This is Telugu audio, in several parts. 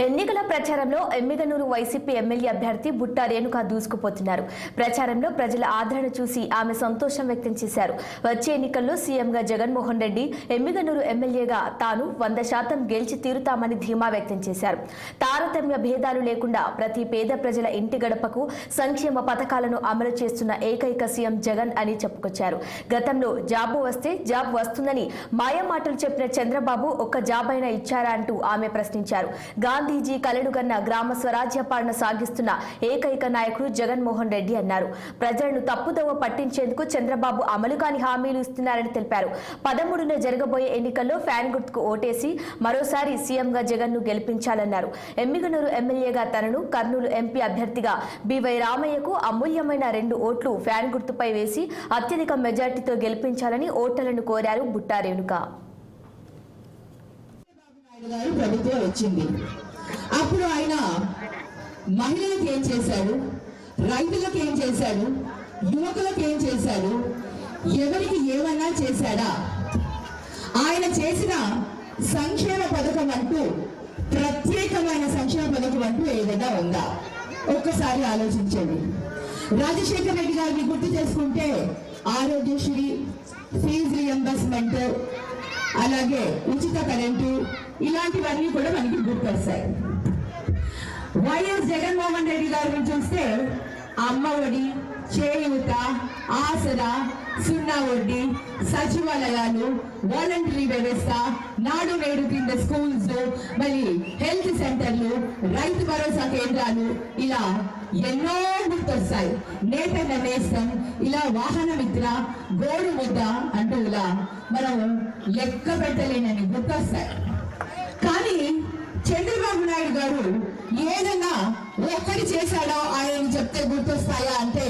ఎన్నికల ప్రచారంలో ఎమ్మిగనూరు వైసీపీ ఎమ్మెల్యే అభ్యర్థి బుట్టా రేణుక దూసుకుపోతున్నారు. ప్రచారంలో ప్రజల ఆదరణ చూసి ఆమె సంతోషం వ్యక్తం చేశారు. వచ్చే ఎన్నికల్లో సీఎంగా జగన్మోహన్ రెడ్డి, ఎమ్మిగనూరు ఎమ్మెల్యేగా తాను 100% గెలిచి తీరుతామని ధీమా వ్యక్తం చేశారు. తారతమ్య భేదాలు లేకుండా ప్రతి పేద ప్రజల ఇంటి గడపకు సంక్షేమ పథకాలను అమలు చేస్తున్న ఏకైక సీఎం జగన్ అని చెప్పుకొచ్చారు. గతంలో జాబు వస్తే జాబ్ వస్తుందని మాయమాటలు చెప్పిన చంద్రబాబు ఒక్క జాబ్ అయినా ఇచ్చారా అంటూ ఆమె ప్రశ్నించారు. గాంధీజీ కలలుగన్న గ్రామ స్వరాజ్య పాలన సాగిస్తున్న ఏకైక నాయకుడు జగన్మోహన్ రెడ్డి అన్నారు. ప్రజలను తప్పుదోవ పట్టించేందుకు చంద్రబాబు అమలు కాని హామీలు ఇస్తున్నారని తెలిపారు. 13న జరగబోయే ఎన్నికల్లో ఫ్యాన్ గుర్తుకు ఓటేసి మరోసారి సీఎంగా జగన్ ను గెలిపించాలన్నారు. ఎమ్మిగనూరు ఎమ్మెల్యేగా తనను, కర్నూలు ఎంపీ అభ్యర్థిగా బివై రామయ్యకు అమూల్యమైన 2 ఓట్లు ఫ్యాన్ గుర్తుపై వేసి అత్యధిక మెజార్టీతో గెలిపించాలని ఓటర్లను కోరారు బుట్టా రేణుక. ప్రభుత్వం వచ్చింది. అప్పుడు ఆయన మహిళలకు ఏం చేశాడు, రైతులకు ఏం చేశాడు, యువకులకు ఏం చేశాడు, ఎవరికి ఏమన్నా చేశాడా? ఆయన చేసిన సంక్షేమ పథకం అంటూ, ప్రత్యేకమైన సంక్షేమ పథకం అంటూ ఏదైనా ఉందా? ఒక్కసారి ఆలోచించండి. రాజశేఖర రెడ్డి గారిని గుర్తు చేసుకుంటే ఆరోగ్యశ్రీ, ఫీజు రియంబర్స్మెంట్, అలాగే ఉచిత కరెంటు, ఇలాంటివన్నీ కూడా మనకి గుర్తొస్తాయి. వైఎస్ జగన్మోహన్ రెడ్డి గారిని చూస్తే అమ్మఒడి, చేయూత, ఆసరా, 0 వడ్డీ, సచివాలయాలు, వాలంటరీ వ్యవస్థ, నాడు నేడు కింద స్కూల్స్, మరి హెల్త్ సెంటర్లు, రైతు భరోసా కేంద్రాలు, ఇలా ఎన్నో గుర్తొస్తాయి. నేతన్న నేస్తం, ఇలా వాహన మిత్ర, గోడు ముద్ద అంటూ ఇలా మనం లెక్క పెట్టలేనని గుర్తొస్తాయి. కానీ చంద్రబాబు నాయుడు గారు ఏదన్నా ఒక్కటి చేశాడో ఆయన చెప్తే గుర్తొస్తాయా అంటే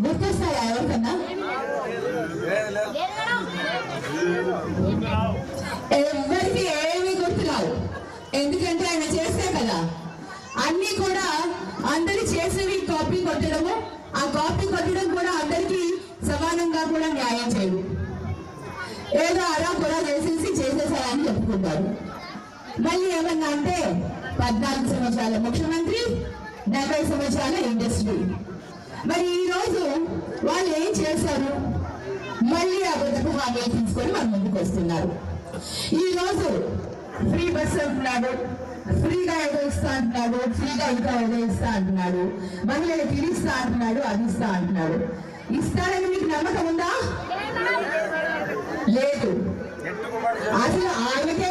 గుర్తొస్తాయా? ఎవరికన్నా ఎవరికి ఏమీ గుర్తురావు. ఎందుకంటే ఆయన చేస్తే కదా అన్ని కూడా అందరి చేసేవి కాపీ కొట్టడము, ఆ కాపీ కొట్టడం కూడా అందరికీ సమానంగా కూడా న్యాయం చేయడు. ఏదో అలా కూడా చేసేసారని చెప్పుకుంటారు. మళ్ళీ ఏమన్నా అంటే 14 సంవత్సరాల ముఖ్యమంత్రి, 40 సంవత్సరాల ఇండస్ట్రీ. మరి ఈ రోజు వాళ్ళు ఏం చేశారు? మళ్ళీ అబద్ధపు హామీలు తీసుకొని మన ముందుకు వస్తున్నారు. ఈ రోజు ఫ్రీ బస్ అంటున్నాడు, ఫ్రీగా ఏదో ఇస్తా అంటున్నాడు, ఫ్రీగా ఇంకా ఏదో ఇస్తా అంటున్నాడు, మహిళలకు ఇది ఇస్తా అంటున్నాడు, అది ఇస్తా అంటున్నాడు. ఇస్తారని మీకు నమ్మకం ఉందా? లేదు. అసలు ఆయనకే